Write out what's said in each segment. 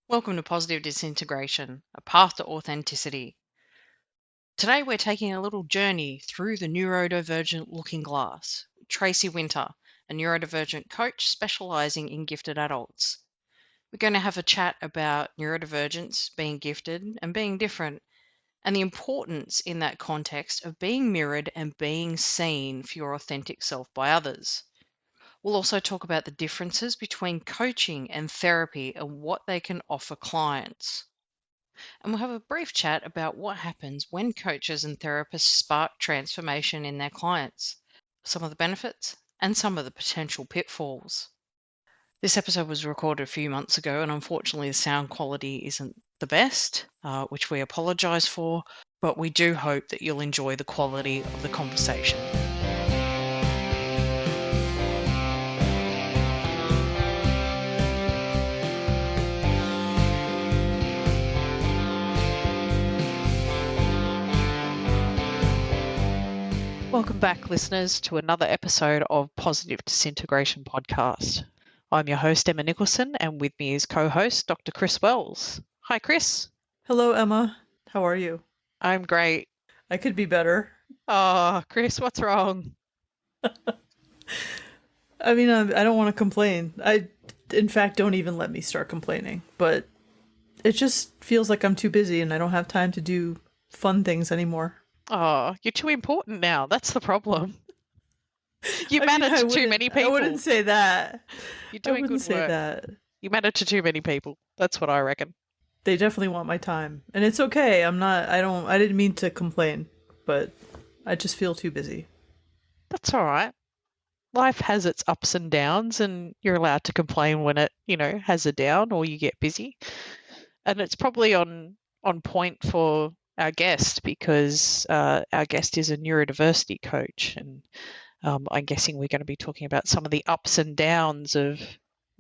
Welcome to Positive Disintegration, a path to authenticity. Today we're taking a little journey through the neurodivergent looking glass. Tracy Winter, a neurodivergent coach specializing in gifted adults. We're going to have a chat about neurodivergence, being gifted and being different, and the importance in that context of being mirrored and being seen for your authentic self by others. We'll also talk about the differences between coaching and therapy and what they can offer clients. And we'll have a brief chat about what happens when coaches and therapists spark transformation in their clients, some of the benefits and some of the potential pitfalls. This episode was recorded a few months ago, and unfortunately the sound quality isn't the best, which we apologise for, but we do hope that you'll enjoy the quality of the conversation. Welcome back, listeners, to another episode of Positive Disintegration Podcast. I'm your host, Emma Nicholson, and with me is co-host Dr. Chris Wells. Hi, Chris. Hello, Emma. How are you? I'm great. I could be better. Oh, Chris, what's wrong? I mean, I don't want to complain. In fact, don't even let me start complaining. But it just feels like I'm too busy and I don't have time to do fun things anymore. Oh, you're too important now. That's the problem. You matter to too many people. I wouldn't say that. You're doing good work. That. You matter to too many people. That's what I reckon. They definitely want my time. And it's okay. I didn't mean to complain, but I just feel too busy. That's all right. Life has its ups and downs, and you're allowed to complain when it, has a down or you get busy. And it's probably on point for our guest because our guest is a neurodiversity coach, and I'm guessing we're going to be talking about some of the ups and downs of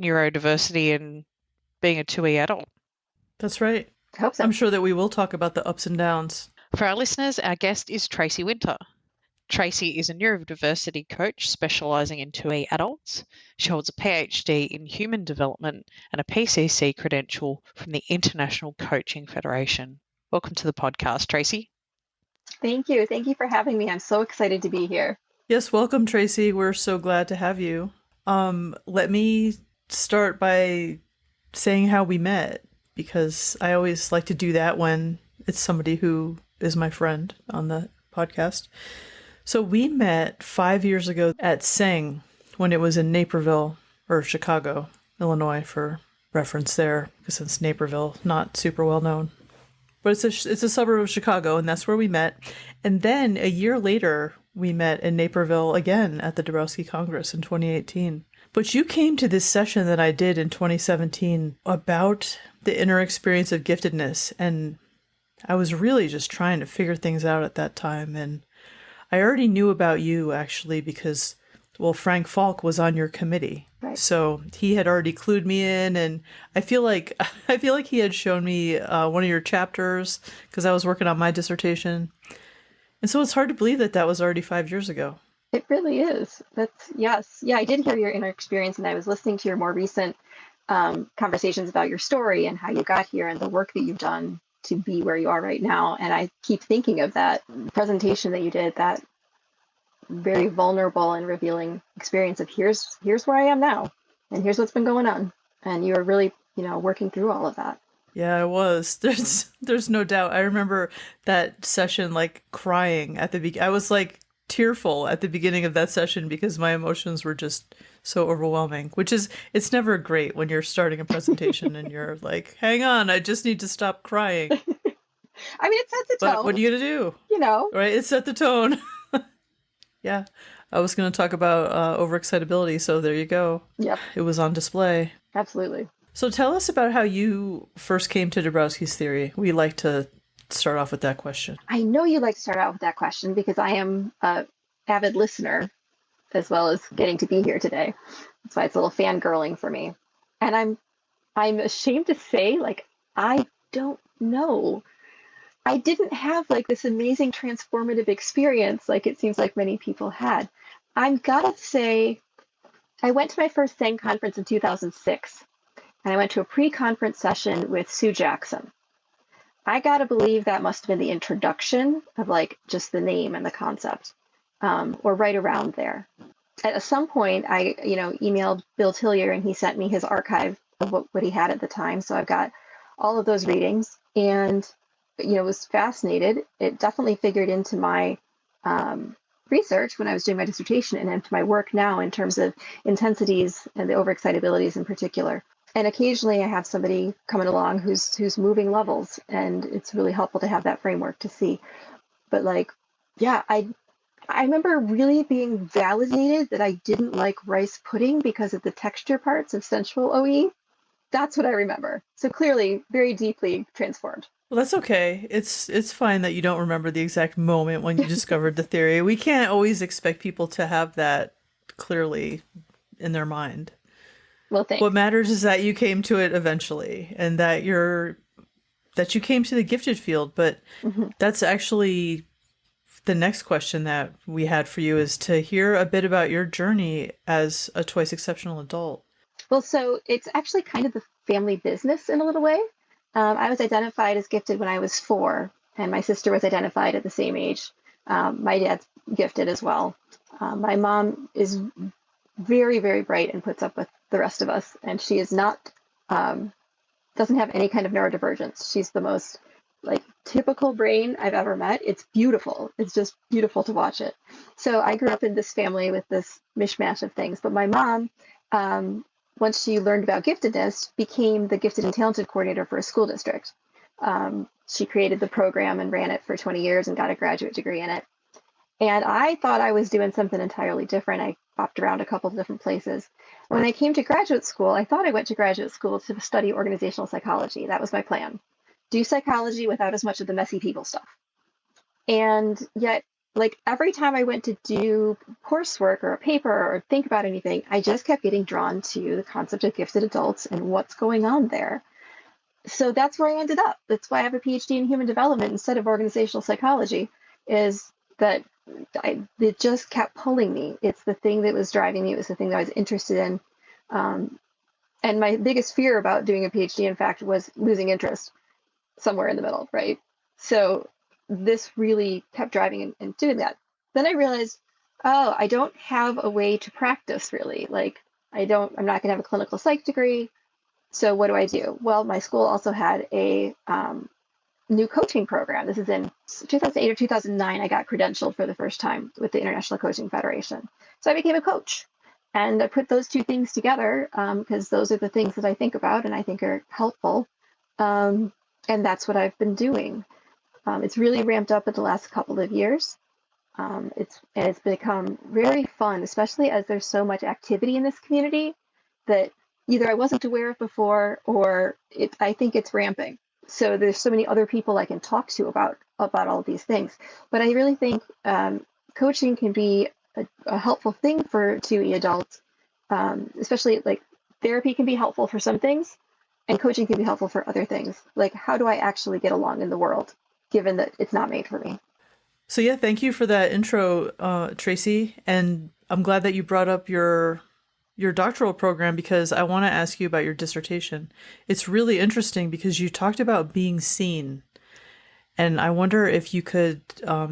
neurodiversity and being a 2E adult. That's right. I hope so. I'm sure that we will talk about the ups and downs. For our listeners, our guest is Tracy Winter. Tracy is a neurodiversity coach specialising in 2E adults. She holds a PhD in human development and a PCC credential from the International Coaching Federation. Welcome to the podcast, Tracy. Thank you. Thank you for having me. I'm so excited to be here. Yes, welcome, Tracy. We're so glad to have you. Let me start by saying how we met, because I always like to do that when it's somebody who is my friend on the podcast. So we met 5 years ago at Sing when it was in Naperville, or Chicago, Illinois, for reference there, because it's Naperville, not super well known. But it's a suburb of Chicago, and that's where we met. And then a year later, we met in Naperville again at the Dabrowski Congress in 2018. But you came to this session that I did in 2017 about the inner experience of giftedness, and I was really just trying to figure things out at that time. And I already knew about you, actually, because, well, Frank Falk was on your committee. Right. So he had already clued me in, and I feel like he had shown me one of your chapters because I was working on my dissertation. And so it's hard to believe that was already 5 years ago. It really is. Yes. Yeah, I did hear your inner experience, and I was listening to your more recent conversations about your story and how you got here and the work that you've done to be where you are right now. And I keep thinking of that presentation that you did, that very vulnerable and revealing experience of here's where I am now, and here's what's been going on. And you were really, working through all of that. Yeah, I was. There's no doubt. I remember that session, like crying at the beginning. I was like tearful at the beginning of that session because my emotions were just so overwhelming, it's never great when you're starting a presentation and you're like, hang on, I just need to stop crying. I mean, it sets the tone. But what are you going to do? Right? It set the tone. Yeah. I was going to talk about overexcitability, so there you go. Yep. It was on display. Absolutely. So tell us about how you first came to Dabrowski's theory. We like to start off with that question. I know you'd like to start out with that question because I am an avid listener as well as getting to be here today. That's why it's a little fangirling for me. And I'm ashamed to say, I don't know. I didn't have this amazing transformative experience like it seems like many people had. I'm gotta say, I went to my first SANG conference in 2006. and I went to a pre-conference session with Sue Jackson. I got to believe that must have been the introduction of like just the name and the concept, or right around there. At some point, I emailed Bill Tillier, and he sent me his archive of what he had at the time. So I've got all of those readings, and was fascinated. It definitely figured into my research when I was doing my dissertation, and into my work now in terms of intensities and the overexcitabilities in particular. And occasionally I have somebody coming along who's moving levels, and it's really helpful to have that framework to see. But I remember really being validated that I didn't like rice pudding because of the texture parts of sensual OE. That's what I remember. So clearly very deeply transformed. Well, that's okay. It's fine that you don't remember the exact moment when you discovered the theory. We can't always expect people to have that clearly in their mind. Well, thanks. What matters is that you came to it eventually, and that you came to the gifted field. But that's actually the next question that we had for you, is to hear a bit about your journey as a twice exceptional adult. Well, so it's actually kind of the family business in a little way. I was identified as gifted when I was 4, and my sister was identified at the same age. My dad's gifted as well. My mom is very, very bright and puts up with the rest of us, and she is not, doesn't have any kind of neurodivergence. She's the most like typical brain I've ever met. It's beautiful. It's just beautiful to watch it. So I grew up in this family with this mishmash of things. But my mom, once she learned about giftedness, became the gifted and talented coordinator for a school district. She created the program and ran it for 20 years and got a graduate degree in it. And I thought I was doing something entirely different. I bopped around a couple of different places. When I came to graduate school, I thought I went to graduate school to study organizational psychology. That was my plan. Do psychology without as much of the messy people stuff. And yet, like every time I went to do coursework or a paper or think about anything, I just kept getting drawn to the concept of gifted adults and what's going on there. So that's where I ended up. That's why I have a PhD in human development instead of organizational psychology, is that it just kept pulling me. It's the thing that was driving me. It was the thing that I was interested in. And my biggest fear about doing a PhD, in fact, was losing interest somewhere in the middle, right? So this really kept driving and doing that. Then I realized, oh, I don't have a way to practice really. Like I'm not going to have a clinical psych degree. So what do I do? Well, my school also had a new coaching program. This is in 2008 or 2009. I got credentialed for the first time with the International Coaching Federation. So I became a coach. And I put those two things together because those are the things that I think about and I think are helpful. And that's what I've been doing. It's really ramped up in the last couple of years. It's become very fun, especially as there's so much activity in this community that either I wasn't aware of before or I think it's ramping. So there's so many other people I can talk to about all of these things. But I really think coaching can be a helpful thing for 2E adults, especially like therapy can be helpful for some things. And coaching can be helpful for other things. Like, how do I actually get along in the world, given that it's not made for me? So yeah, thank you for that intro, Tracy. And I'm glad that you brought up your doctoral program, because I want to ask you about your dissertation. It's really interesting because you talked about being seen. And I wonder if you could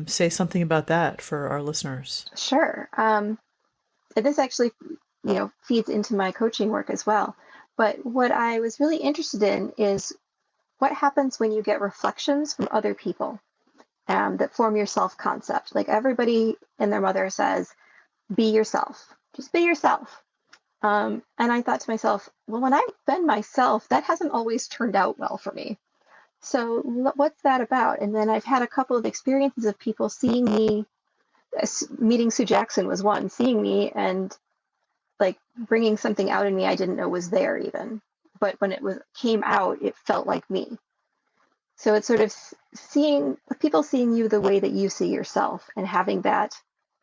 say something about that for our listeners. Sure. And this actually, feeds into my coaching work as well. But what I was really interested in is what happens when you get reflections from other people that form your self-concept. Like everybody and their mother says, be yourself, just be yourself. And I thought to myself, well, when I've been myself, that hasn't always turned out well for me. So what's that about? And then I've had a couple of experiences of people seeing me, meeting Sue Jackson was one, seeing me and like bringing something out in me I didn't know was there even. But when it came out, it felt like me. So it's sort of people seeing you the way that you see yourself and having that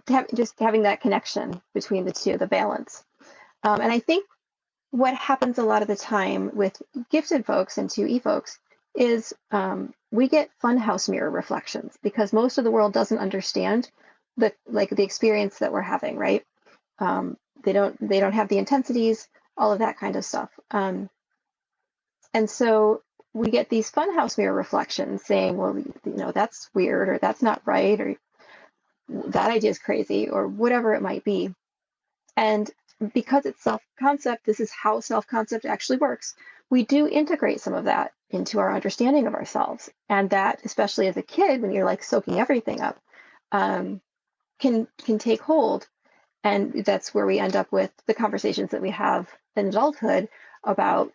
connection between the two, the balance. And I think what happens a lot of the time with gifted folks and 2E folks is we get funhouse mirror reflections because most of the world doesn't understand the experience that we're having, right? They don't have the intensities, all of that kind of stuff. And so we get these funhouse mirror reflections saying, well, that's weird, or that's not right, or that idea is crazy, or whatever it might be. And because it's self-concept, this is how self-concept actually works. We do integrate some of that into our understanding of ourselves. And that, especially as a kid, when you're like soaking everything up, can take hold. And that's where we end up with the conversations that we have in adulthood about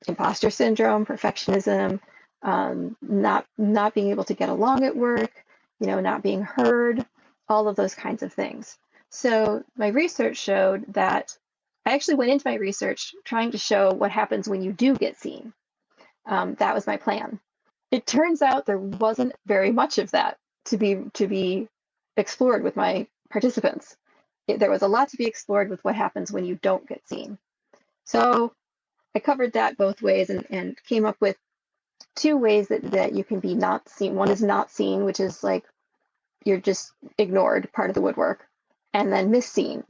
imposter syndrome, perfectionism, not being able to get along at work, not being heard, all of those kinds of things. So my research showed that I actually went into my research trying to show what happens when you do get seen. That was my plan. It turns out there wasn't very much of that to be explored with my participants. There was a lot to be explored with what happens when you don't get seen. So I covered that both ways and came up with two ways that you can be not seen. One is not seen, which is like you're just ignored, part of the woodwork. And then misseen,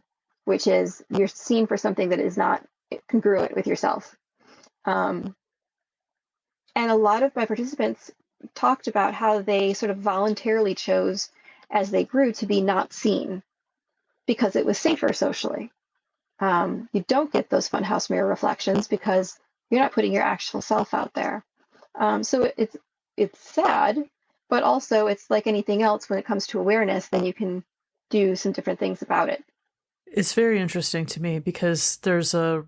which is you're seen for something that is not congruent with yourself. And a lot of my participants talked about how they sort of voluntarily chose as they grew to be not seen because it was safer socially. You don't get those funhouse mirror reflections because you're not putting your actual self out there. So it's sad, but also it's like anything else when it comes to awareness, then you can do some different things about it. It's very interesting to me because there's a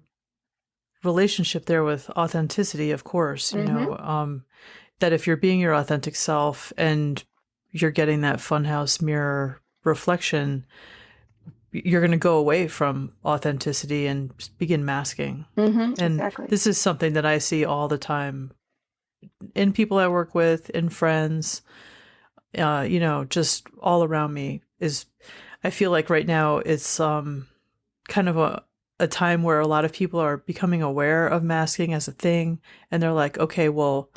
relationship there with authenticity, of course, that if you're being your authentic self and you're getting that funhouse mirror reflection, you're going to go away from authenticity and begin masking. And exactly. This is something that I see all the time in people I work with, in friends, just all around me. I feel like right now it's kind of a time where a lot of people are becoming aware of masking as a thing. And they're like, okay, well,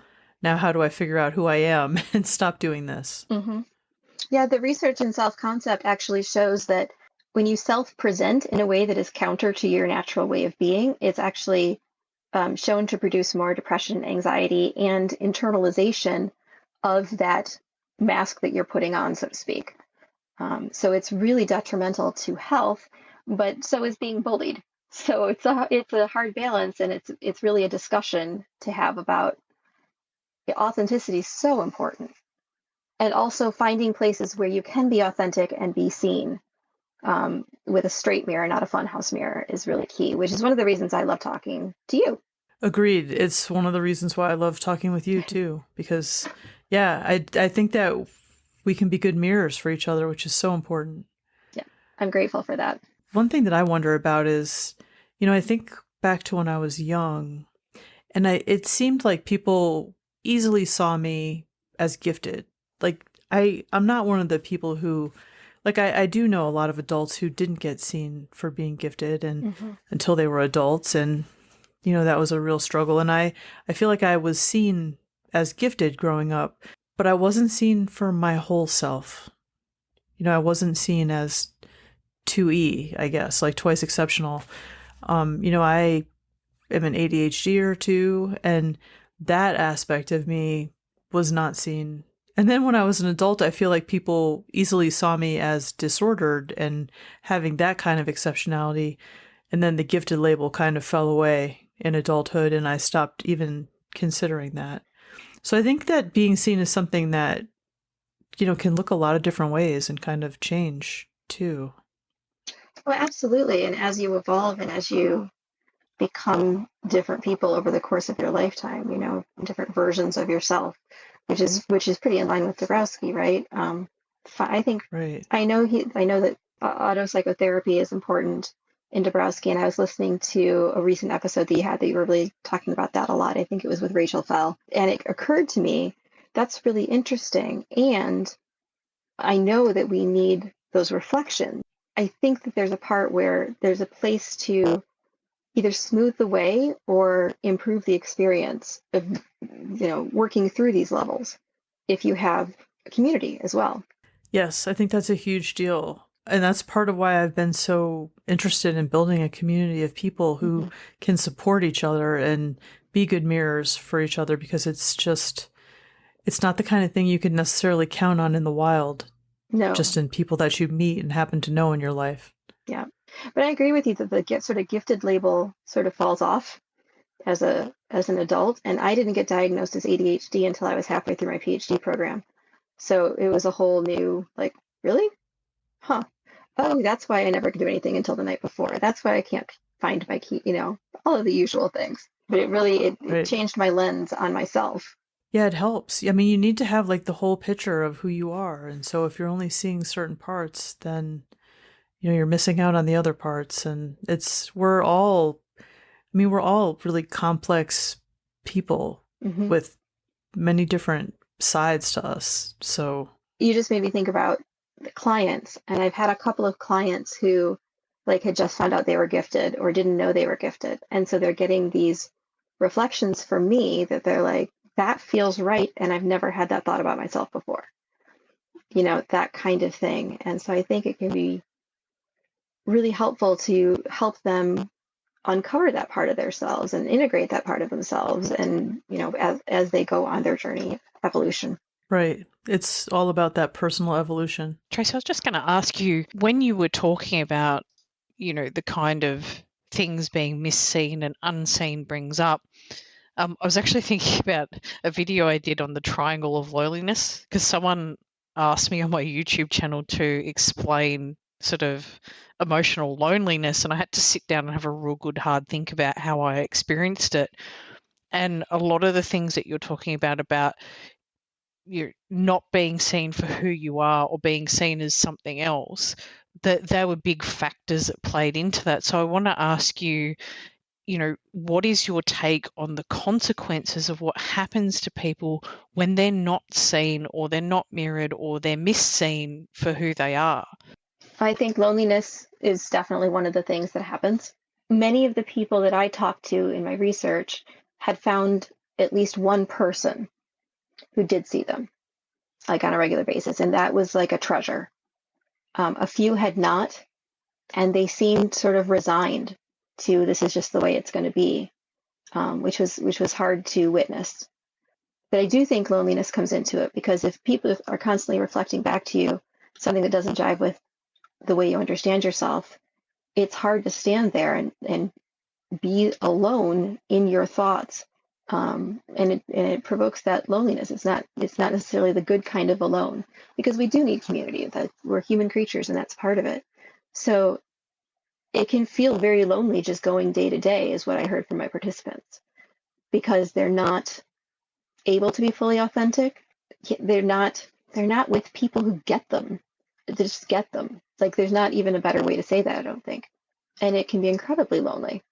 now how do I figure out who I am and stop doing this? Mm-hmm. Yeah, the research in self-concept actually shows that when you self-present in a way that is counter to your natural way of being, it's actually shown to produce more depression, anxiety, and internalization of that mask that you're putting on, so to speak. So it's really detrimental to health, but so is being bullied. So it's a hard balance, and it's really a discussion to have about authenticity is so important. And also finding places where you can be authentic and be seen with a straight mirror, not a funhouse mirror, is really key, which is one of the reasons I love talking to you. Agreed. It's one of the reasons why I love talking with you too, because I think that we can be good mirrors for each other, which is so important. Yeah, I'm grateful for that. One thing that I wonder about is, I think back to when I was young, and it seemed like people easily saw me as gifted. Like I'm not one of the people who, like I do know a lot of adults who didn't get seen for being gifted and until they were adults, and that was a real struggle. And I feel like I was seen as gifted growing up, but I wasn't seen for my whole self. I wasn't seen as 2E, I guess, like twice exceptional. I am an ADHD too, and that aspect of me was not seen. And then when I was an adult, I feel like people easily saw me as disordered and having that kind of exceptionality. And then the gifted label kind of fell away in adulthood, and I stopped even considering that. So I think that being seen as something that, can look a lot of different ways and kind of change too. Well, absolutely. And as you evolve and as you become different people over the course of your lifetime, different versions of yourself, which is pretty in line with Dabrowski, right? I think Right. I know that autopsychotherapy is important in Dabrowski, and I was listening to a recent episode that you had that you were really talking about that a lot. I think it was with Rachel Fell, and it occurred to me that's really interesting. And I know that we need those reflections. I think that there's a part where there's a place to either smooth the way or improve the experience of, working through these levels if you have a community as well. Yes, I think that's a huge deal. And that's part of why I've been so interested in building a community of people who can support each other and be good mirrors for each other, because it's not the kind of thing you could necessarily count on in the wild, No. just in people that you meet and happen to know in your life. Yeah. But I agree with you that the sort of gifted label sort of falls off as an adult. And I didn't get diagnosed as ADHD until I was halfway through my PhD program. So it was a whole new, like, really? Huh. Oh, that's why I never could do anything until the night before. That's why I can't find my key, all of the usual things. But it really, it changed my lens on myself. Yeah, it helps. I mean, you need to have like the whole picture of who you are. And so if you're only seeing certain parts, then, you're missing out on the other parts. And we're all really complex people with many different sides to us. So you just made me think about the clients. And I've had a couple of clients who had just found out they were gifted or didn't know they were gifted. And so they're getting these reflections from me that they're like, that feels right. And I've never had that thought about myself before, that kind of thing. And so I think it can be really helpful to help them uncover that part of themselves and integrate that part of themselves. And, as they go on their journey of evolution. Right. It's all about that personal evolution. Tracy, I was just going to ask you, when you were talking about, the kind of things being misseen and unseen brings up, I was actually thinking about a video I did on the triangle of loneliness, because someone asked me on my YouTube channel to explain sort of emotional loneliness, and I had to sit down and have a real good hard think about how I experienced it. And a lot of the things that you're talking about you're not being seen for who you are or being seen as something else, that they were big factors that played into that. So I want to ask you, what is your take on the consequences of what happens to people when they're not seen or they're not mirrored or they're misseen for who they are? I think loneliness is definitely one of the things that happens. Many of the people that I talked to in my research had found at least one person who did see them, on a regular basis, and that was like a treasure. A few had not, and they seemed sort of resigned to this is just the way it's going to be, which was hard to witness. But I do think loneliness comes into it, because if people are constantly reflecting back to you something that doesn't jive with the way you understand yourself, it's hard to stand there and be alone in your thoughts. And it provokes that loneliness. It's not necessarily the good kind of alone, because we do need community. That we're human creatures, and that's part of it. So it can feel very lonely just going day to day, is what I heard from my participants, because they're not able to be fully authentic. They're not with people who get them. They just get them. There's not even a better way to say that, I don't think. And it can be incredibly lonely.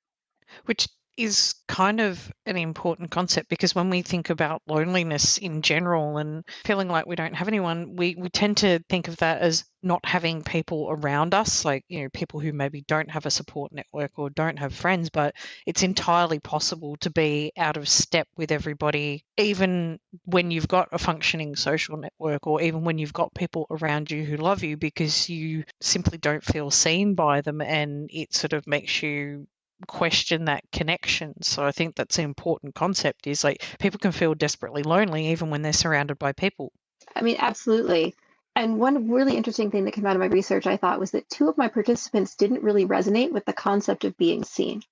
Which is kind of an important concept, because when we think about loneliness in general and feeling like we don't have anyone, we tend to think of that as not having people around us, people who maybe don't have a support network or don't have friends. But it's entirely possible to be out of step with everybody, even when you've got a functioning social network, or even when you've got people around you who love you, because you simply don't feel seen by them, and it sort of makes you question that connection. So I think that's an important concept, is people can feel desperately lonely even when they're surrounded by people. I mean, absolutely. And one really interesting thing that came out of my research, I thought, was that two of my participants didn't really resonate with the concept of being seen.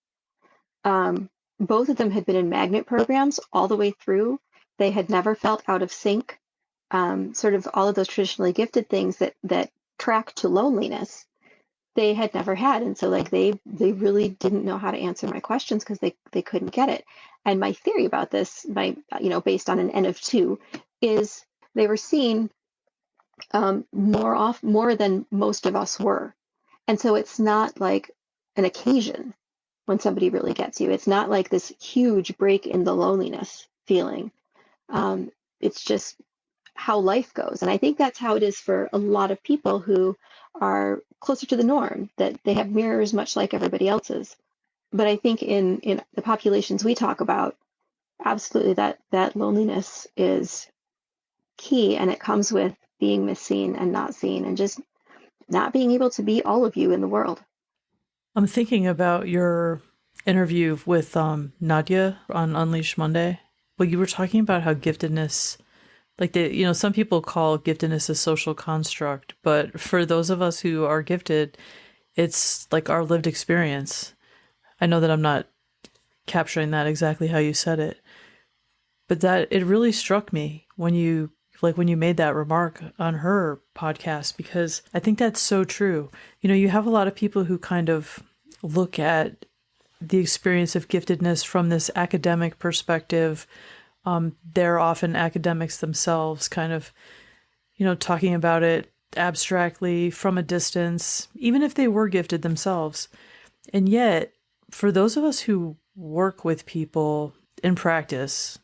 Both of them had been in magnet programs all the way through. They had never felt out of sync, sort of all of those traditionally gifted things that track to loneliness. They had never had. And so they really didn't know how to answer my questions, because they couldn't get it. And my theory about this, based on an N of 2, is they were seen more than most of us were. And so it's not like an occasion when somebody really gets you. It's not like this huge break in the loneliness feeling. It's just how life goes. And I think that's how it is for a lot of people who are closer to the norm, that they have mirrors much like everybody else's. But I think in the populations we talk about, absolutely that loneliness is key, and it comes with being misseen and not seen, and just not being able to be all of you in the world. I'm thinking about your interview with Nadia on Unleashed Monday. Well, you were talking about how giftedness, like some people call giftedness a social construct, but for those of us who are gifted, it's like our lived experience. I know that I'm not capturing that exactly how you said it, but that it really struck me when you made that remark on her podcast, because I think that's so true. You have a lot of people who kind of look at the experience of giftedness from this academic perspective. They're often academics themselves, kind of, talking about it abstractly from a distance, even if they were gifted themselves. And yet, for those of us who work with people in practice,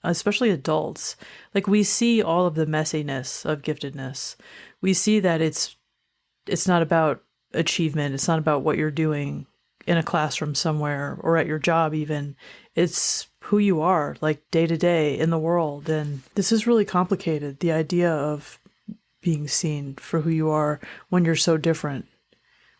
especially adults, like we see all of the messiness of giftedness. We see that it's not about achievement. It's not about what you're doing in a classroom somewhere or at your job even. It's who you are, like day to day in the world. And this is really complicated, the idea of being seen for who you are when you're so different,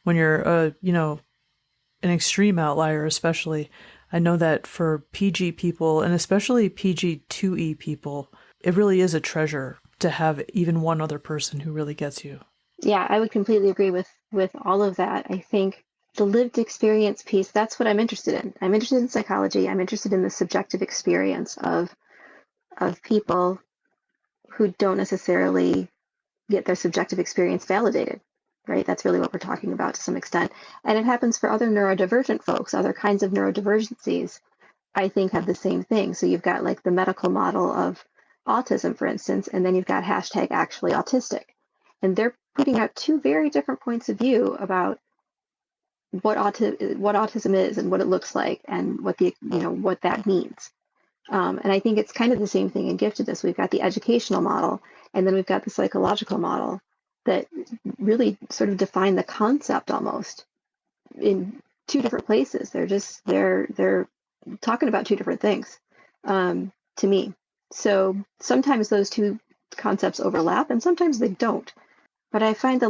when you're an extreme outlier. Especially, I know that for PG people, and especially PG 2E people, it really is a treasure to have even one other person who really gets you. Yeah, I would completely agree with all of that. I think the lived experience piece, that's what I'm interested in. I'm interested in psychology. I'm interested in the subjective experience of people who don't necessarily get their subjective experience validated, right? That's really what we're talking about to some extent. And it happens for other neurodivergent folks, other kinds of neurodivergencies, I think have the same thing. So you've got like the medical model of autism, for instance, and then you've got hashtag actually autistic. And they're putting out two very different points of view about what autism is and what it looks like and what what that means. And I think it's kind of the same thing in giftedness. We've got the educational model, and then we've got the psychological model that really sort of define the concept almost in two different places. They're talking about two different things to me. So sometimes those two concepts overlap, and sometimes they don't. But I find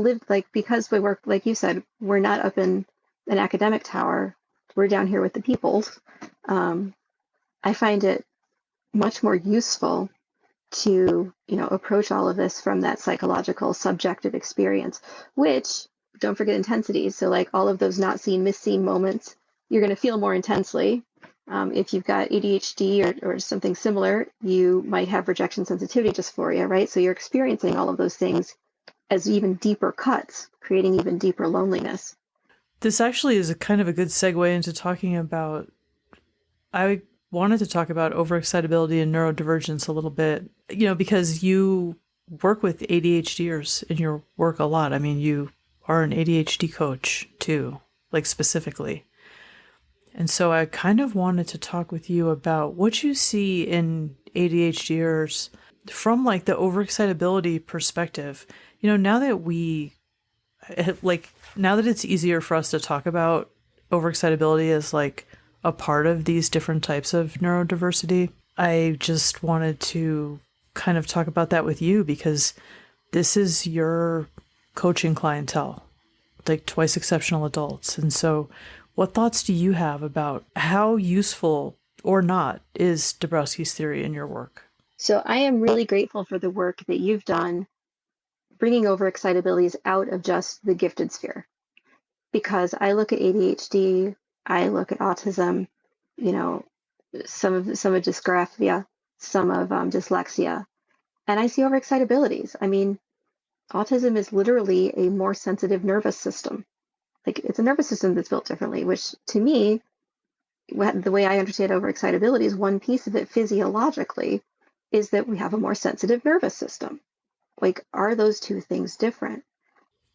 because we work, like you said, we're not up in an academic tower. We're down here with the peoples. I find it much more useful to approach all of this from that psychological subjective experience, which, don't forget intensities. So like all of those not seen, misseen moments, you're going to feel more intensely. If you've got ADHD or something similar, you might have rejection sensitivity dysphoria, right? So you're experiencing all of those things as even deeper cuts, creating even deeper loneliness. This actually is a kind of a good segue into talking about, I wanted to talk about overexcitability and neurodivergence a little bit, because you work with ADHDers in your work a lot. I mean, you are an ADHD coach too, like specifically. And so I kind of wanted to talk with you about what you see in ADHDers from like the overexcitability perspective. Now that now that it's easier for us to talk about overexcitability as like a part of these different types of neurodiversity, I just wanted to kind of talk about that with you, because this is your coaching clientele, like twice exceptional adults. And so what thoughts do you have about how useful or not is Dabrowski's theory in your work? So I am really grateful for the work that you've done bringing overexcitabilities out of just the gifted sphere, because I look at ADHD, I look at autism, some of dysgraphia, some of dyslexia, and I see overexcitabilities. I mean, autism is literally a more sensitive nervous system. Like it's a nervous system that's built differently, which to me, the way I understand overexcitability is one piece of it physiologically is that we have a more sensitive nervous system. Like, are those two things different?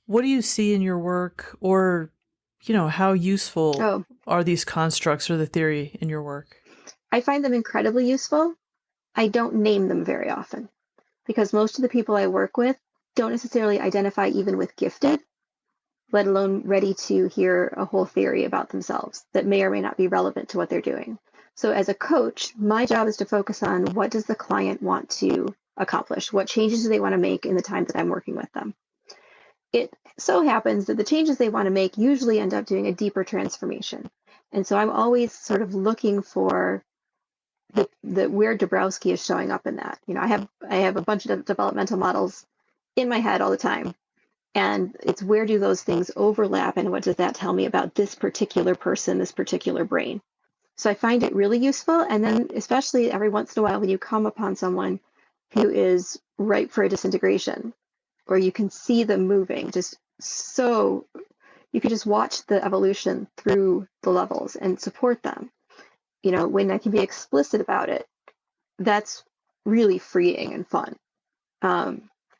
What do you see in your work, or, how useful are these constructs or the theory in your work? I find them incredibly useful. I don't name them very often because most of the people I work with don't necessarily identify even with gifted, let alone ready to hear a whole theory about themselves that may or may not be relevant to what they're doing. So as a coach, my job is to focus on what does the client want to accomplish? What changes do they want to make in the time that I'm working with them? It so happens that the changes they want to make usually end up doing a deeper transformation. And so I'm always sort of looking for the where Dabrowski is showing up in that. I have a bunch of developmental models in my head all the time. And it's where do those things overlap and what does that tell me about this particular person, this particular brain? So I find it really useful. And then especially every once in a while when you come upon someone who is ripe for a disintegration, or you can see them moving, you can just watch the evolution through the levels and support them. When I can be explicit about it, that's really freeing and fun.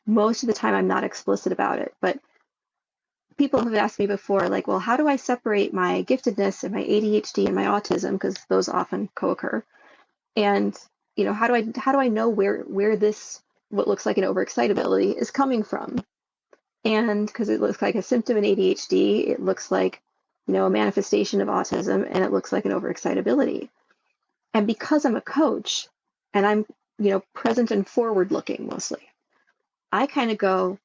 Most of the time I'm not explicit about it, but people have asked me before, like, well, how do I separate my giftedness and my ADHD and my autism? Because those often co-occur. And, how do I know where this, what looks like an overexcitability is coming from? And because it looks like a symptom in ADHD, it looks like, a manifestation of autism, and it looks like an overexcitability. And because I'm a coach and I'm, present and forward looking mostly, I kind of go,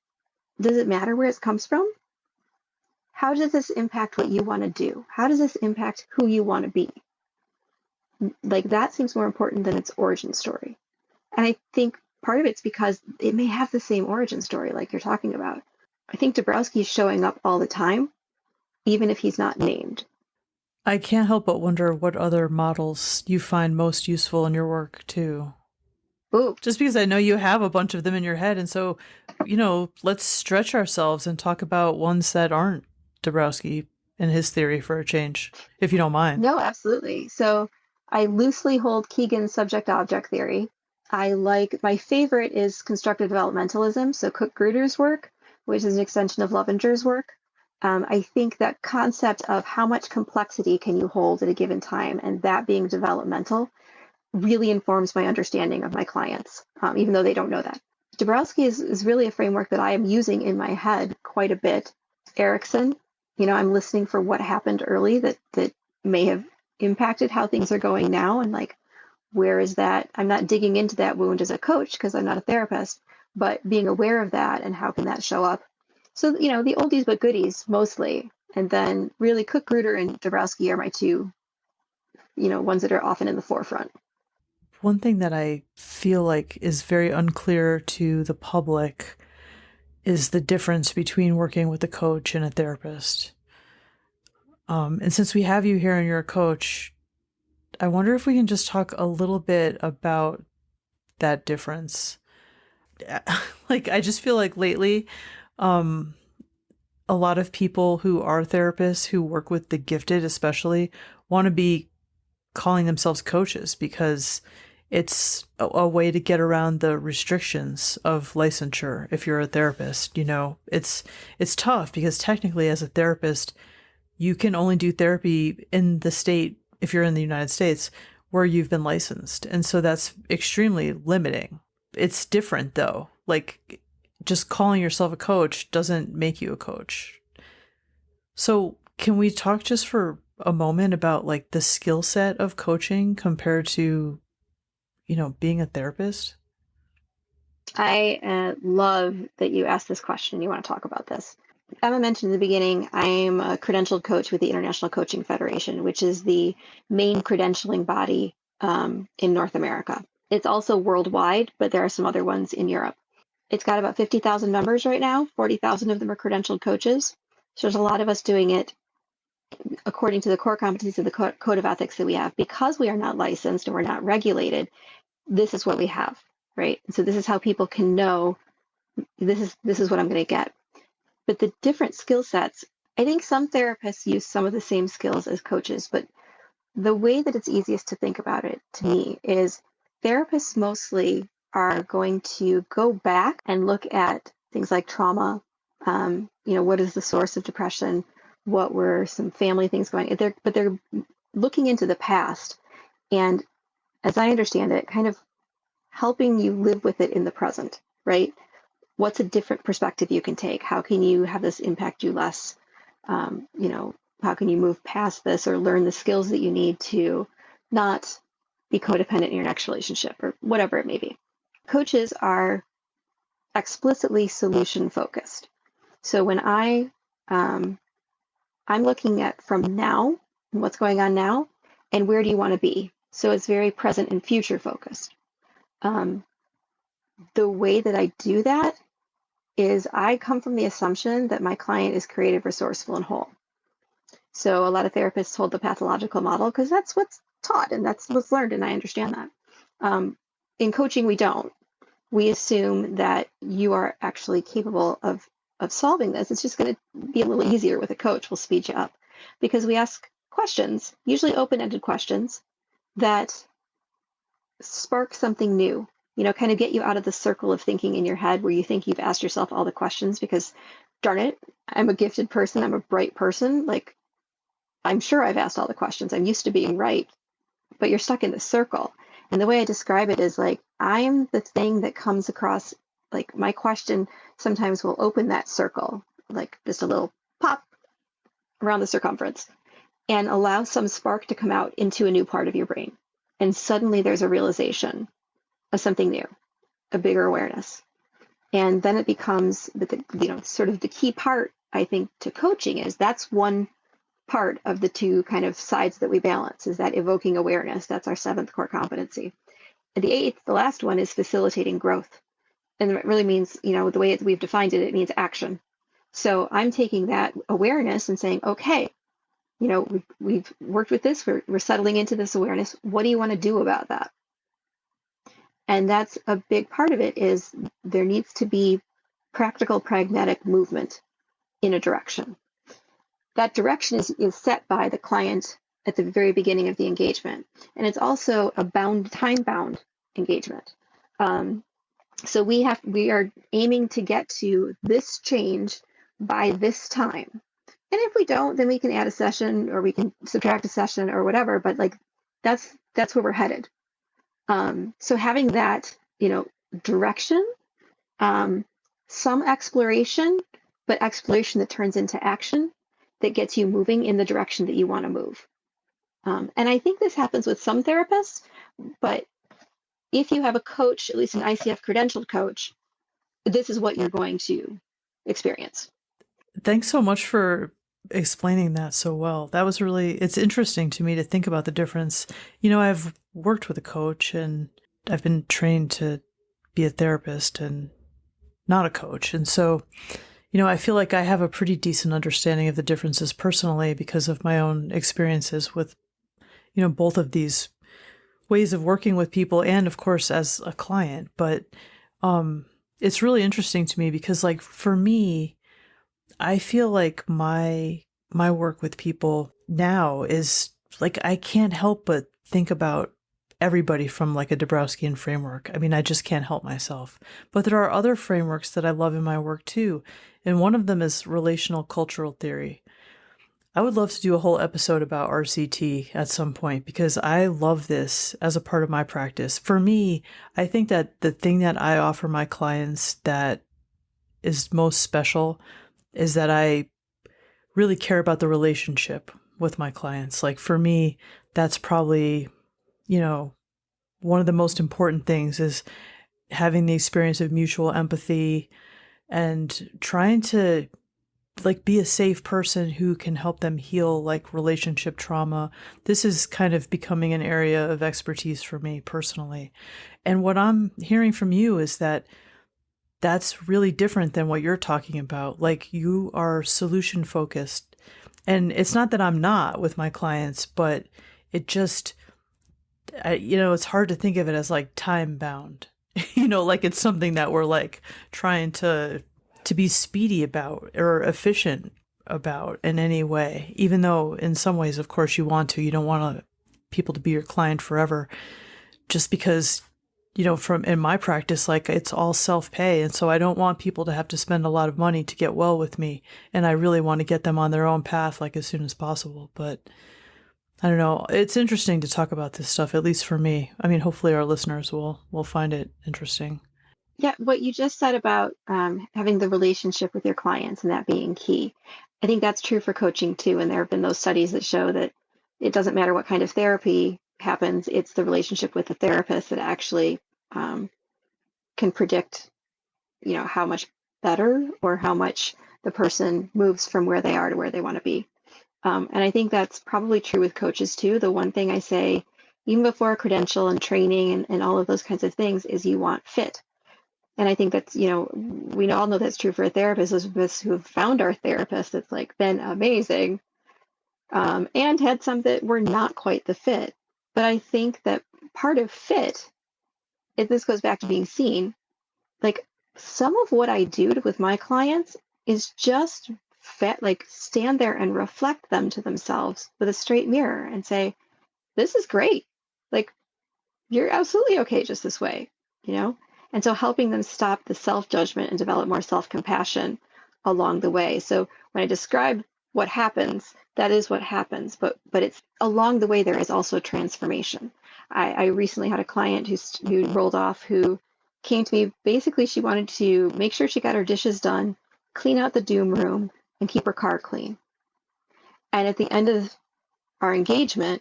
does it matter where it comes from? How does this impact what you want to do? How does this impact who you want to be? Like, that seems more important than its origin story. And I think part of it's because it may have the same origin story like you're talking about. I think Dabrowski is showing up all the time, even if he's not named. I can't help but wonder what other models you find most useful in your work, too. Ooh. Just because I know you have a bunch of them in your head. And so, let's stretch ourselves and talk about ones that aren't Dabrowski and his theory for a change, if you don't mind. No, absolutely. So I loosely hold Keegan's subject-object theory. My favorite is constructive developmentalism, so Cook-Gruder's work, which is an extension of Lovinger's work. I think that concept of how much complexity can you hold at a given time, and that being developmental, really informs my understanding of my clients, even though they don't know that. Dabrowski is really a framework that I am using in my head quite a bit. Erickson, I'm listening for what happened early that may have impacted how things are going now, and like, where is that? I'm not digging into that wound as a coach because I'm not a therapist, but being aware of that and how can that show up. So, the oldies but goodies mostly. And then really Cook-Gruder and Dabrowski are my two, ones that are often in the forefront. One thing that I feel like is very unclear to the public is the difference between working with a coach and a therapist. And since we have you here and you're a coach, I wonder if we can just talk a little bit about that difference. Like, I just feel like lately, a lot of people who are therapists who work with the gifted especially want to be calling themselves coaches because it's a way to get around the restrictions of licensure. If you're a therapist, it's tough because technically as a therapist, you can only do therapy in the state, if you're in the United States, where you've been licensed. And so that's extremely limiting. It's different though. Like, just calling yourself a coach doesn't make you a coach. So can we talk just for a moment about like the skill set of coaching compared to, being a therapist? I love that you asked this question. You want to talk about this. Emma mentioned in the beginning, I'm a credentialed coach with the International Coaching Federation, which is the main credentialing body in North America. It's also worldwide, but there are some other ones in Europe. It's got about 50,000 members right now. 40,000 of them are credentialed coaches. So there's a lot of us doing it according to the core competencies of the code of ethics that we have. Because we are not licensed and we're not regulated, this is what we have, right? And so this is how people can know this is what I'm going to get. But the different skill sets, I think some therapists use some of the same skills as coaches, but the way that it's easiest to think about it to me is therapists mostly are going to go back and look at things like trauma. What is the source of depression? What were some family things going on? But they're looking into the past. And as I understand it, kind of helping you live with it in the present, right? What's a different perspective you can take? How can you have this impact you less? How can you move past this or learn the skills that you need to not be codependent in your next relationship or whatever it may be? Coaches are explicitly solution focused. So when I'm looking at from now what's going on now, and where do you want to be? So it's very present and future focused. The way that I do that is I come from the assumption that my client is creative, resourceful, and whole. So a lot of therapists hold the pathological model because that's what's taught and that's what's learned, and I understand that. In coaching, we don't. We assume that you are actually capable of solving this. It's just going to be a little easier with a coach. We'll speed you up because we ask questions, usually open-ended questions, that spark something new, kind of get you out of the circle of thinking in your head where you think you've asked yourself all the questions because, darn it, I'm a gifted person, I'm a bright person. Like, I'm sure I've asked all the questions. I'm used to being right, but you're stuck in the circle. And the way I describe it is like, I'm the thing that comes across, like my question sometimes will open that circle, like just a little pop around the circumference and allow some spark to come out into a new part of your brain. And suddenly there's a realization of something new, a bigger awareness. And then it becomes, sort of the key part, I think, to coaching is that's one part of the two kind of sides that we balance is that evoking awareness. That's our 7th core competency. And the 8th, the last one, is facilitating growth. And it really means, the way we've defined it, it means action. So I'm taking that awareness and saying, okay, we've worked with this, we're settling into this awareness. What do you want to do about that? And that's a big part of it is there needs to be practical, pragmatic movement in a direction. That direction is set by the client at the very beginning of the engagement. And it's also a time-bound engagement. So we are aiming to get to this change by this time. And if we don't, then we can add a session or we can subtract a session or whatever, but like that's where we're headed. So having that, direction, some exploration, but exploration that turns into action that gets you moving in the direction that you want to move. And I think this happens with some therapists, but if you have a coach, at least an ICF-credentialed coach, this is what you're going to experience. Thanks so much for explaining that so well. That was it's interesting to me to think about the difference. I've worked with a coach and I've been trained to be a therapist and not a coach. And so, I feel like I have a pretty decent understanding of the differences personally because of my own experiences with, both of these ways of working with people and of course as a client. But it's really interesting to me because like for me, I feel like my work with people now is like I can't help but think about everybody from like a Dabrowskian framework. I mean, I just can't help myself. But there are other frameworks that I love in my work too. And one of them is relational cultural theory. I would love to do a whole episode about RCT at some point because I love this as a part of my practice. For me, I think that the thing that I offer my clients that is most special is that I really care about the relationship with my clients. Like for me, that's probably, one of the most important things is having the experience of mutual empathy and trying to like be a safe person who can help them heal like relationship trauma. This is kind of becoming an area of expertise for me personally. And what I'm hearing from you is that that's really different than what you're talking about. Like you are solution focused. And it's not that I'm not with my clients, but it just, it's hard to think of it as like time bound, like it's something that we're like trying to be speedy about or efficient about in any way, even though in some ways, of course, you don't want people to be your client forever just because, from in my practice, like it's all self-pay. And so I don't want people to have to spend a lot of money to get well with me. And I really want to get them on their own path, like as soon as possible. But I don't know. It's interesting to talk about this stuff, at least for me. I mean, hopefully our listeners will find it interesting. Yeah, what you just said about having the relationship with your clients and that being key, I think that's true for coaching too. And there have been those studies that show that it doesn't matter what kind of therapy happens, it's the relationship with the therapist that actually can predict, how much better or how much the person moves from where they are to where they want to be. And I think that's probably true with coaches too. The one thing I say, even before credential and training and all of those kinds of things, is you want fit. And I think that's, we all know that's true for a therapist. Those of us who have found our therapist, it's like been amazing, and had some that were not quite the fit. But I think that part of fit, if this goes back to being seen, like some of what I do with my clients is just like stand there and reflect them to themselves with a straight mirror and say, this is great. Like, you're absolutely okay just this way, you know? And so helping them stop the self-judgment and develop more self-compassion along the way. So when I describe what happens, that is what happens, but it's along the way there is also transformation. I recently had a client who rolled off, who came to me. Basically, she wanted to make sure she got her dishes done, clean out the doom room, and keep her car clean. And at the end of our engagement,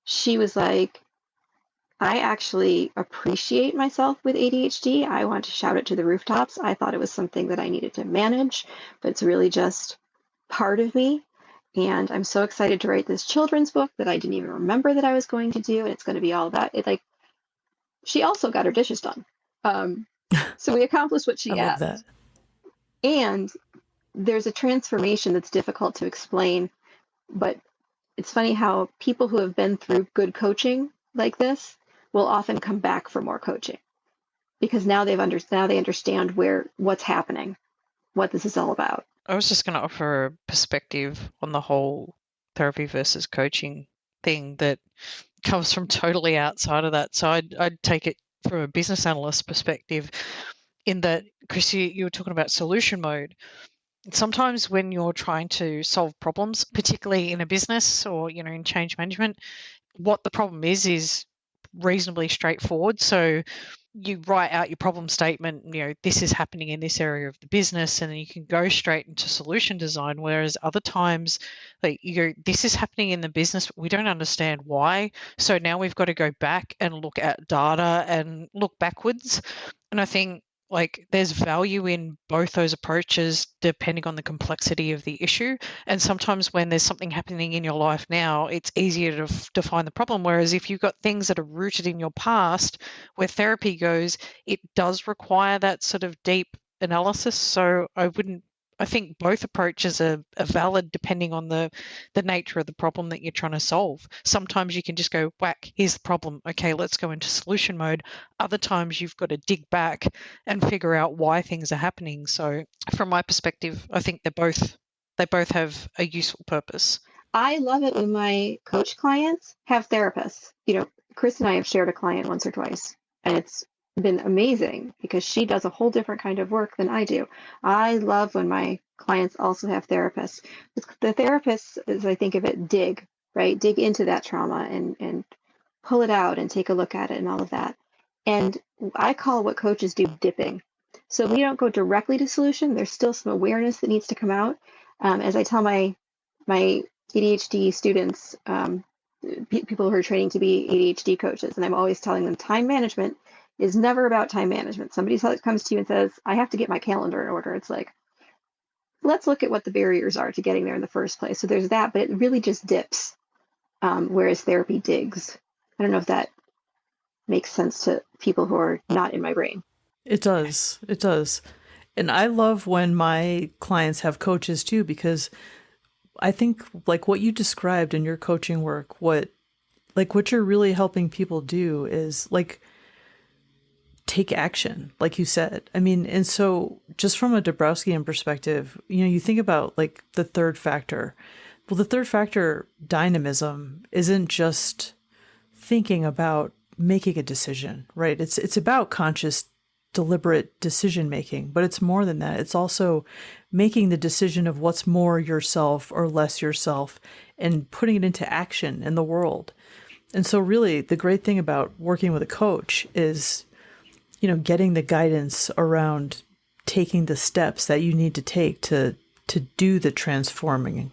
she was like, I actually appreciate myself with ADHD. I want to shout it to the rooftops. I thought it was something that I needed to manage, but it's really just part of me. And I'm so excited to write this children's book that I didn't even remember that I was going to do. And it's going to be all about it. Like, she also got her dishes done. So we accomplished what I she love asked. that. And there's a transformation that's difficult to explain, but it's funny how people who have been through good coaching like this will often come back for more coaching, because now they understand what's happening, what this is all about. I was just going to offer a perspective on the whole therapy versus coaching thing that comes from totally outside of that. So I'd take it from a business analyst perspective, in that, Chris, you were talking about solution mode. Sometimes when you're trying to solve problems, particularly in a business or, in change management, what the problem is reasonably straightforward. So you write out your problem statement, this is happening in this area of the business, and then you can go straight into solution design. Whereas other times, like, you go, this is happening in the business, but we don't understand why. So now we've got to go back and look at data and look backwards. And I think, like, there's value in both those approaches depending on the complexity of the issue. And sometimes when there's something happening in your life now, it's easier to define the problem. Whereas if you've got things that are rooted in your past, where therapy goes, it does require that sort of deep analysis. So I think both approaches are valid depending on the nature of the problem that you're trying to solve. Sometimes you can just go, whack, here's the problem. Okay, let's go into solution mode. Other times you've got to dig back and figure out why things are happening. So from my perspective, I think they both have a useful purpose. I love it when my coach clients have therapists. Chris and I have shared a client once or twice, and it's been amazing because she does a whole different kind of work than I do. I love when my clients also have therapists. The therapists, as I think of it, dig into that trauma and pull it out and take a look at it and all of that. And I call what coaches do dipping. So we don't go directly to solution. There's still some awareness that needs to come out. As I tell my ADHD students, people who are training to be ADHD coaches, and I'm always telling them time management is never about time management. Somebody comes to you and says, I have to get my calendar in order. It's like, let's look at what the barriers are to getting there in the first place. So there's that, but it really just dips, whereas therapy digs. I don't know if that makes sense to people who are not in my brain. It does. It does. And I love when my clients have coaches too, because I think, like, what you described in your coaching work, what you're really helping people do is, like, take action, like you said. I mean, and so just from a Dabrowskian perspective, you think about, like, the third factor. Well, the third factor, dynamism, isn't just thinking about making a decision, right? It's about conscious, deliberate decision making, but it's more than that. It's also making the decision of what's more yourself or less yourself and putting it into action in the world. And so really the great thing about working with a coach is, getting the guidance around taking the steps that you need to take to do the transforming,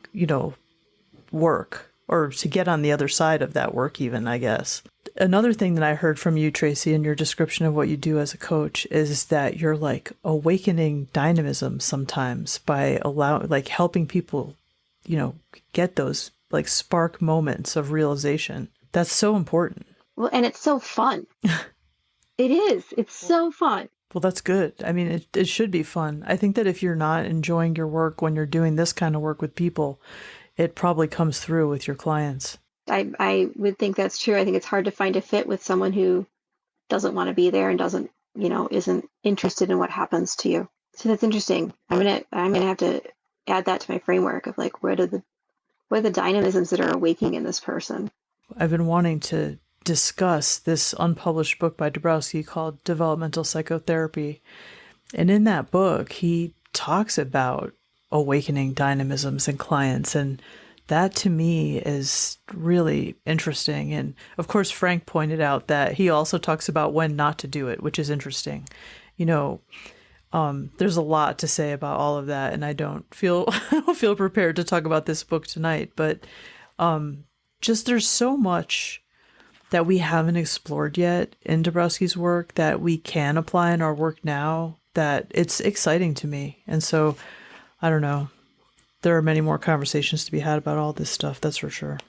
work, or to get on the other side of that work even, I guess. Another thing that I heard from you, Tracy, in your description of what you do as a coach is that you're, like, awakening dynamism sometimes by helping people, get those like spark moments of realization. That's so important. Well, and it's so fun. It is. It's so fun. Well, that's good. I mean, it should be fun. I think that if you're not enjoying your work when you're doing this kind of work with people, it probably comes through with your clients. I would think that's true. I think it's hard to find a fit with someone who doesn't want to be there and doesn't, isn't interested in what happens to you. So that's interesting. I'm gonna have to add that to my framework of like what are the dynamisms that are awaking in this person. I've been wanting to discuss this unpublished book by Dabrowski called Developmental Psychotherapy. And in that book, he talks about awakening dynamisms in clients. And that to me is really interesting. And of course, Frank pointed out that he also talks about when not to do it, which is interesting. There's a lot to say about all of that. And I don't feel prepared to talk about this book tonight. But just there's so much that we haven't explored yet in Dabrowski's work that we can apply in our work now, that it's exciting to me. And so, I don't know, there are many more conversations to be had about all this stuff, that's for sure.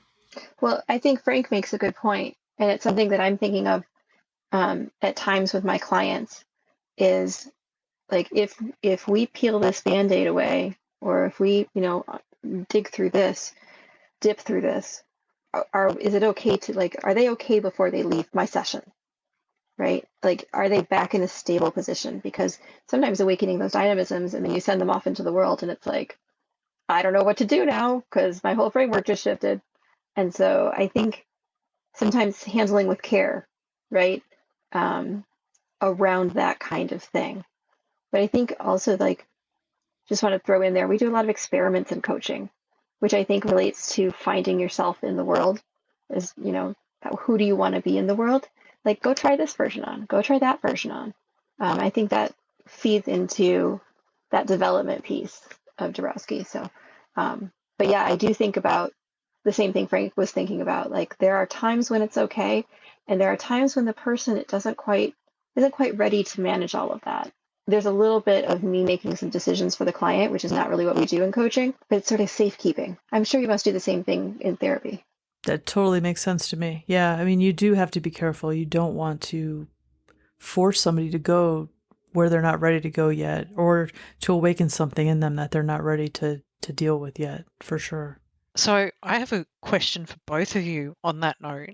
Well, I think Frank makes a good point, and it's something that I'm thinking of at times with my clients is like if we peel this Band-Aid away, or if we, dip through this, is it okay to are they okay before they leave my session, right? Like, are they back in a stable position? Because sometimes awakening those dynamisms and then you send them off into the world and it's like, I don't know what to do now because my whole framework just shifted. And so I think sometimes handling with care, right? Around that kind of thing. But I think also just want to throw in there, we do a lot of experiments in coaching, which I think relates to finding yourself in the world. Is, who do you want to be in the world? Like, go try this version on, go try that version on. I think that feeds into that development piece of Dabrowski. So, but yeah, I do think about the same thing Frank was thinking about. Like, there are times when it's okay, and there are times when the person isn't quite ready to manage all of that. There's a little bit of me making some decisions for the client, which is not really what we do in coaching, but it's sort of safekeeping. I'm sure you must do the same thing in therapy. That totally makes sense to me. Yeah, I mean, you do have to be careful. You don't want to force somebody to go where they're not ready to go yet, or to awaken something in them that they're not ready to deal with yet, for sure. So I have a question for both of you on that note.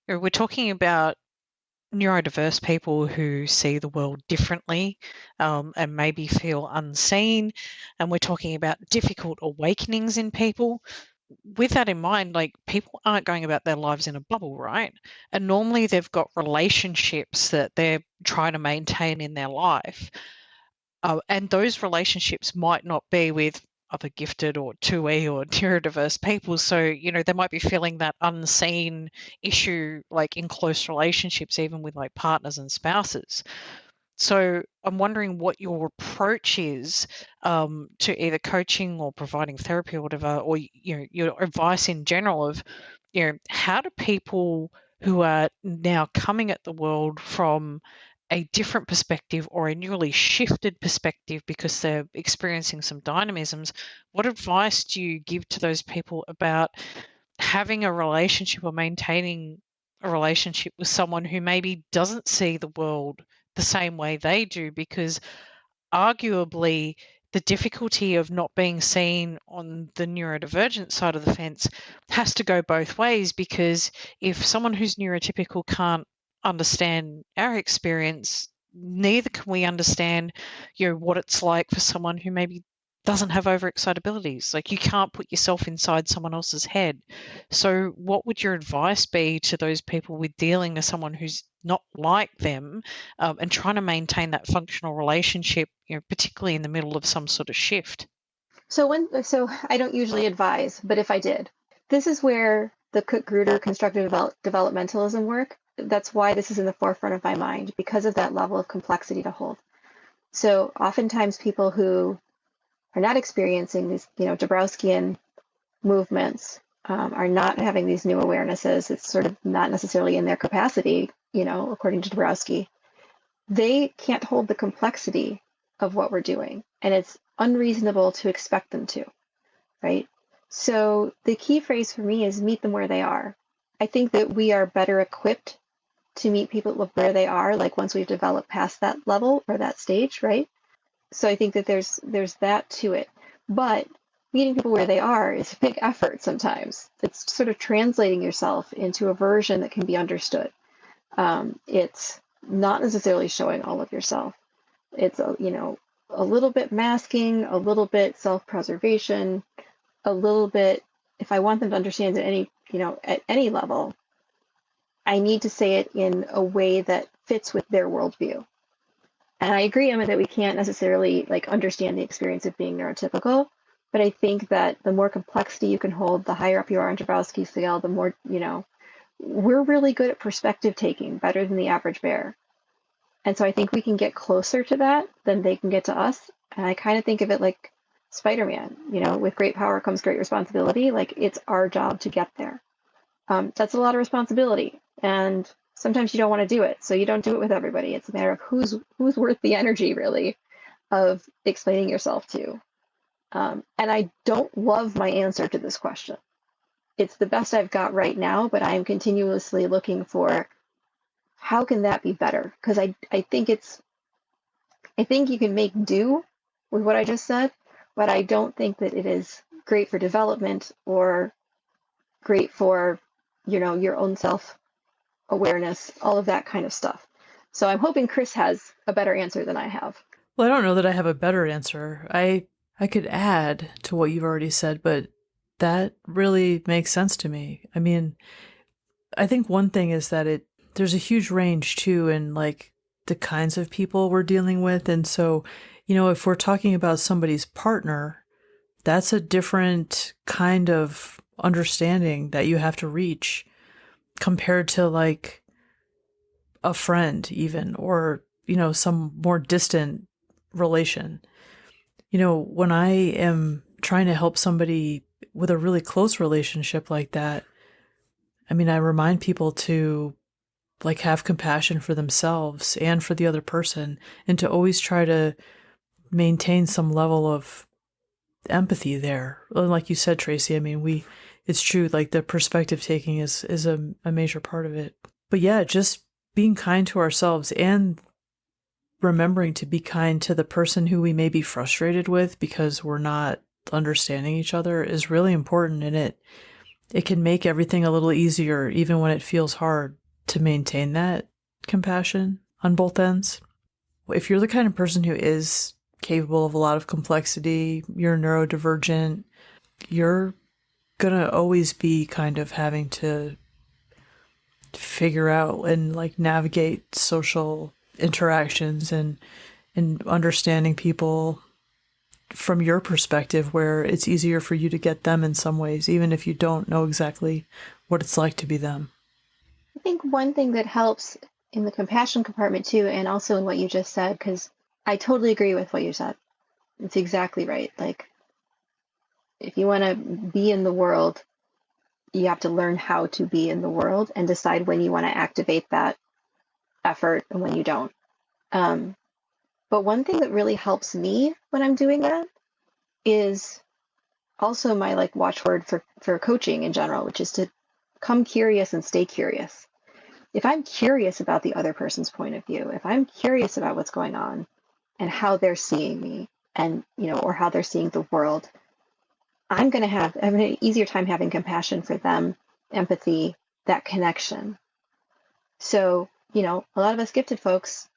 We're talking about neurodiverse people who see the world differently and maybe feel unseen. And we're talking about difficult awakenings in people. With that in mind, people aren't going about their lives in a bubble, right? And normally they've got relationships that they're trying to maintain in their life. And those relationships might not be with other gifted or 2E or neurodiverse people. So, they might be feeling that unseen issue, in close relationships, even with partners and spouses. So I'm wondering what your approach is to either coaching or providing therapy or whatever, or, your advice in general of, how do people who are now coming at the world from a different perspective or a newly shifted perspective because they're experiencing some dynamisms, what advice do you give to those people about having a relationship or maintaining a relationship with someone who maybe doesn't see the world the same way they do? Because arguably the difficulty of not being seen on the neurodivergent side of the fence has to go both ways, because if someone who's neurotypical can't understand our experience, neither can we understand what it's like for someone who maybe doesn't have overexcitabilities. You can't put yourself inside someone else's head. So what would your advice be to those people with dealing with someone who's not like them and trying to maintain that functional relationship, particularly in the middle of some sort of shift? So I don't usually advise, but if I did, this is where the Cook-Gruder constructive developmentalism work, that's why this is in the forefront of my mind, because of that level of complexity to hold. So oftentimes people who are not experiencing these, Dabrowskian movements, are not having these new awarenesses. It's sort of not necessarily in their capacity, according to Dabrowski. They can't hold the complexity of what we're doing, and it's unreasonable to expect them to, right? So the key phrase for me is meet them where they are. I think that we are better equipped to meet people where they are, like once we've developed past that level or that stage, right? So I think that there's that to it. But meeting people where they are is a big effort sometimes. It's sort of translating yourself into a version that can be understood. It's not necessarily showing all of yourself. It's a little bit masking, a little bit self-preservation, a little bit, if I want them to understand at any level, I need to say it in a way that fits with their worldview. And I agree, Emma, that we can't necessarily understand the experience of being neurotypical, but I think that the more complexity you can hold, the higher up you are on Jabrowski scale, the more, we're really good at perspective taking, better than the average bear. And so I think we can get closer to that than they can get to us. And I kind of think of it like Spider-Man, with great power comes great responsibility. Like, it's our job to get there. That's a lot of responsibility. And sometimes you don't want to do it. So you don't do it with everybody. It's a matter of who's worth the energy, really, of explaining yourself to. And I don't love my answer to this question. It's the best I've got right now, but I am continuously looking for how can that be better? Because I think you can make do with what I just said, but I don't think that it is great for development or great for, your own self-awareness, all of that kind of stuff. So I'm hoping Chris has a better answer than I have. Well, I don't know that I have a better answer. I could add to what you've already said, but that really makes sense to me. I mean, I think one thing is that there's a huge range too in the kinds of people we're dealing with. And so, if we're talking about somebody's partner, that's a different kind of understanding that you have to reach compared to a friend even, or, some more distant relation. When I am trying to help somebody with a really close relationship like that, I mean, I remind people to have compassion for themselves and for the other person, and to always try to maintain some level of empathy there. Like you said, Tracy, I mean, it's true, the perspective taking is a major part of it. But yeah, just being kind to ourselves and remembering to be kind to the person who we may be frustrated with because we're not understanding each other is really important. And it can make everything a little easier, even when it feels hard, to maintain that compassion on both ends. If you're the kind of person who is capable of a lot of complexity, you're neurodivergent, you're gonna always be kind of having to figure out and navigate social interactions and understanding people from your perspective, where it's easier for you to get them in some ways, even if you don't know exactly what it's like to be them. I think one thing that helps in the compassion compartment too, and also in what you just said, because I totally agree with what you said. It's exactly right. If you want to be in the world, you have to learn how to be in the world and decide when you want to activate that effort and when you don't. But one thing that really helps me when I'm doing that is also my watchword for coaching in general, which is to come curious and stay curious. If I'm curious about the other person's point of view, if I'm curious about what's going on and how they're seeing me and, or how they're seeing the world, I'm going to have an easier time having compassion for them, empathy, that connection. So, a lot of us gifted folks,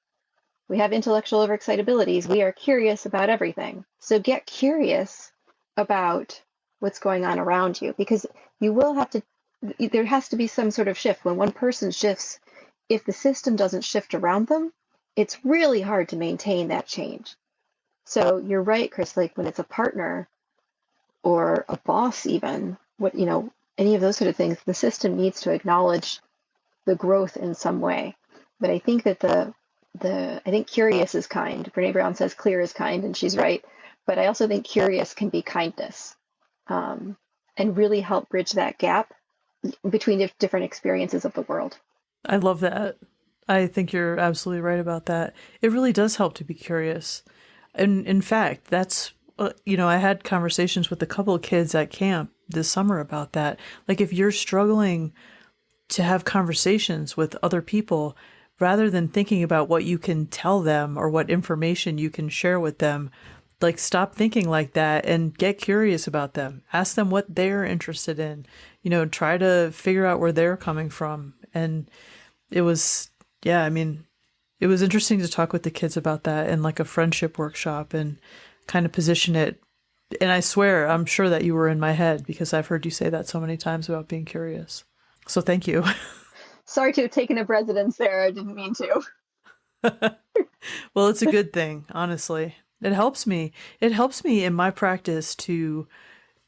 we have intellectual overexcitabilities. We are curious about everything. So get curious about what's going on around you, because there has to be some sort of shift. When one person shifts, if the system doesn't shift around them, it's really hard to maintain that change. So you're right, Chris, when it's a partner or a boss, even, any of those sort of things, the system needs to acknowledge the growth in some way. But I think that I think curious is kind. Brene Brown says clear is kind, and she's right. But I also think curious can be kindness, and really help bridge that gap between different experiences of the world. I love that. I think you're absolutely right about that. It really does help to be curious. And in fact, that's I had conversations with a couple of kids at camp this summer about that. Like, if you're struggling to have conversations with other people, rather than thinking about what you can tell them or what information you can share with them, like, stop thinking like that and get curious about them. Ask them what they're interested in, try to figure out where they're coming from. And it was, yeah, I mean, it was interesting to talk with the kids about that in like a friendship workshop and kind of position it. And I swear, I'm sure that you were in my head because I've heard you say that so many times about being curious. So thank you. Sorry to have taken up residence there. I didn't mean to. Well, it's a good thing, honestly. It helps me. It helps me in my practice to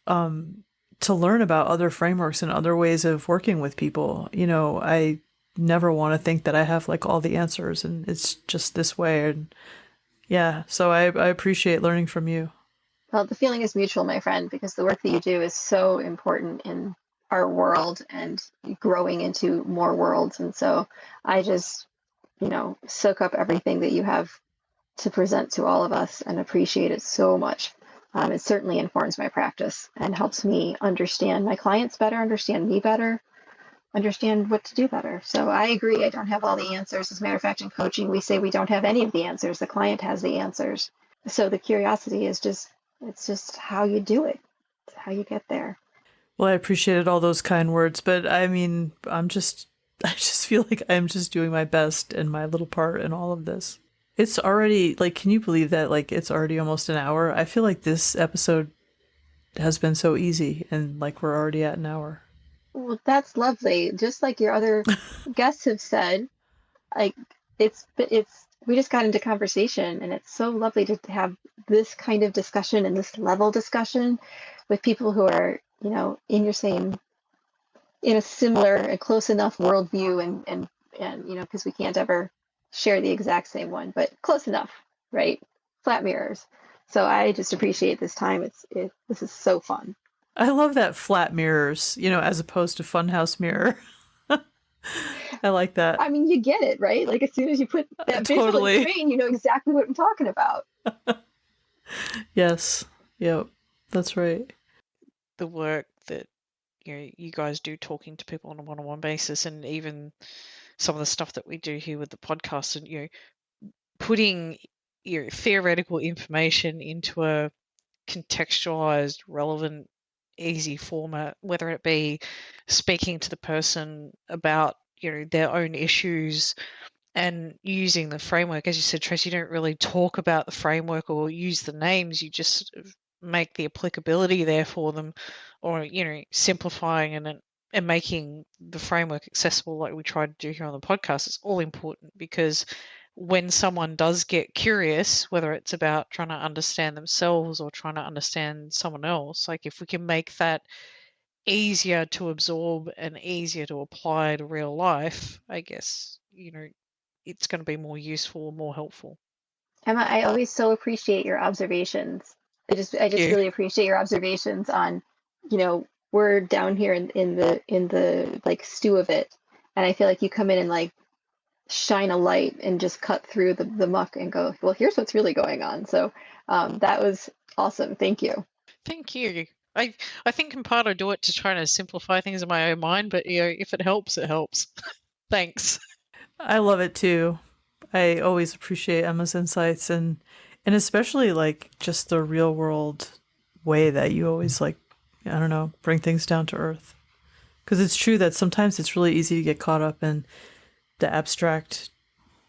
learn about other frameworks and other ways of working with people. I never want to think that I have like all the answers and it's just this way. And yeah, so I appreciate learning from you. Well, the feeling is mutual, my friend, because the work that you do is so important in our world and growing into more worlds. And so I just, soak up everything that you have to present to all of us and appreciate it so much. It certainly informs my practice and helps me understand my clients better, understand me better, understand what to do better. So I agree. I don't have all the answers. As a matter of fact, in coaching, we say we don't have any of the answers. The client has the answers. So the curiosity is it's just how you do it. It's how you get there. Well, I appreciated all those kind words, but I mean, I just feel like I'm just doing my best in my little part in all of this. It's already, like, can you believe that, like, it's already almost an hour? I feel like this episode has been so easy and, like, we're already at an hour. Well, that's lovely. Just like your other guests have said, like, we just got into conversation and it's so lovely to have this kind of discussion and this level discussion with people who are, in a similar and close enough worldview and because we can't ever share the exact same one, but close enough, right? Flat mirrors. So I just appreciate this time. This is so fun. I love that, flat mirrors, as opposed to funhouse mirror. I like that. I mean, you get it, right? Like, as soon as you put that visual on Totally. the screen, you know exactly what I'm talking about. Yes. Yep. That's right. The work that you guys do talking to people on a one-on-one basis, and even some of the stuff that we do here with the podcast, and putting theoretical information into a contextualized, relevant, easy format, whether it be speaking to the person about their own issues and using the framework. As you said, Tracy, you don't really talk about the framework or use the names, you just sort of make the applicability there for them, or simplifying and making the framework accessible like we try to do here on the podcast. It's all important, because when someone does get curious, whether it's about trying to understand themselves or trying to understand someone else, like, if we can make that easier to absorb and easier to apply to real life, I guess, it's going to be more useful and more helpful. Emma, I always so appreciate your observations. I just really appreciate your observations on, we're down here in the like stew of it, and I feel like you come in and like shine a light and just cut through the muck and go, well, here's what's really going on. So that was awesome. Thank you. Thank you. I think in part I do it to try to simplify things in my own mind, but if it helps, it helps. Thanks. I love it too. I always appreciate Emma's insights and especially like just the real world way that you always, like, I don't know, bring things down to earth. Because it's true that sometimes it's really easy to get caught up in the abstract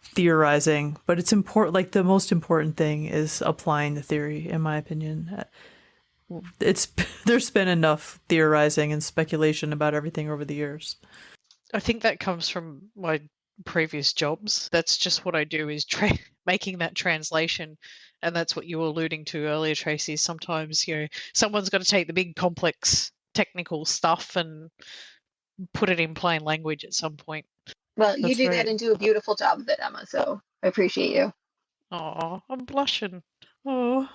theorizing, but it's important. Like, the most important thing is applying the theory, in my opinion. There's been enough theorizing and speculation about everything over the years. I think that comes from my previous jobs. That's just what I do, is making that translation. And that's what you were alluding to earlier, Tracy. Sometimes, someone's got to take the big complex technical stuff and put it in plain language at some point. Well, you do that and do a beautiful job of it, Emma. So I appreciate you. Oh, I'm blushing. Oh,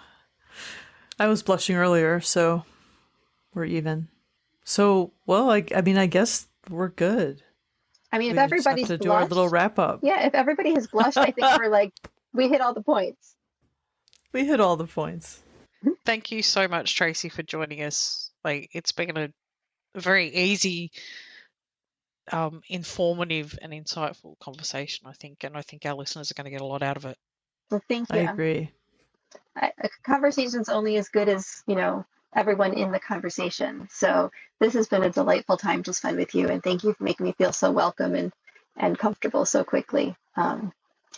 I was blushing earlier, so we're even. So, well, I mean, I guess we're good. I mean, if We just have everybody's to blushed, do our little wrap up. Yeah, if everybody has blushed, I think we hit all the points. We hit all the points. Thank you so much, Tracy, for joining us. Like, it's been a very easy, informative and insightful conversation, I think, and I think our listeners are going to get a lot out of it. Well, thank I you. agree. A conversation's only as good as, everyone in the conversation. So this has been a delightful time to spend with you, and thank you for making me feel so welcome and comfortable so quickly. I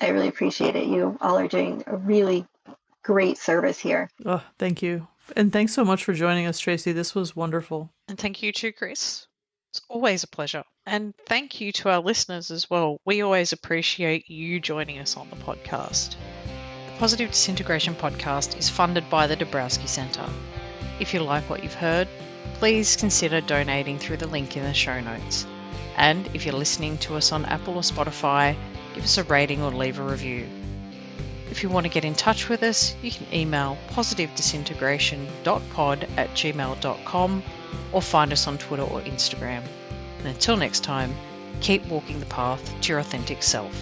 really appreciate it. You all are doing a really great service here. Oh, thank you. And thanks so much for joining us, Tracy. This was wonderful. And thank you too, Chris. It's always a pleasure. And thank you to our listeners as well. We always appreciate you joining us on the podcast. The Positive Disintegration podcast is funded by the Dabrowski Centre. If you like what you've heard, please consider donating through the link in the show notes. And if you're listening to us on Apple or Spotify, give us a rating or leave a review. If you want to get in touch with us, you can email positivedisintegration.pod@gmail.com or find us on Twitter or Instagram. And until next time, keep walking the path to your authentic self.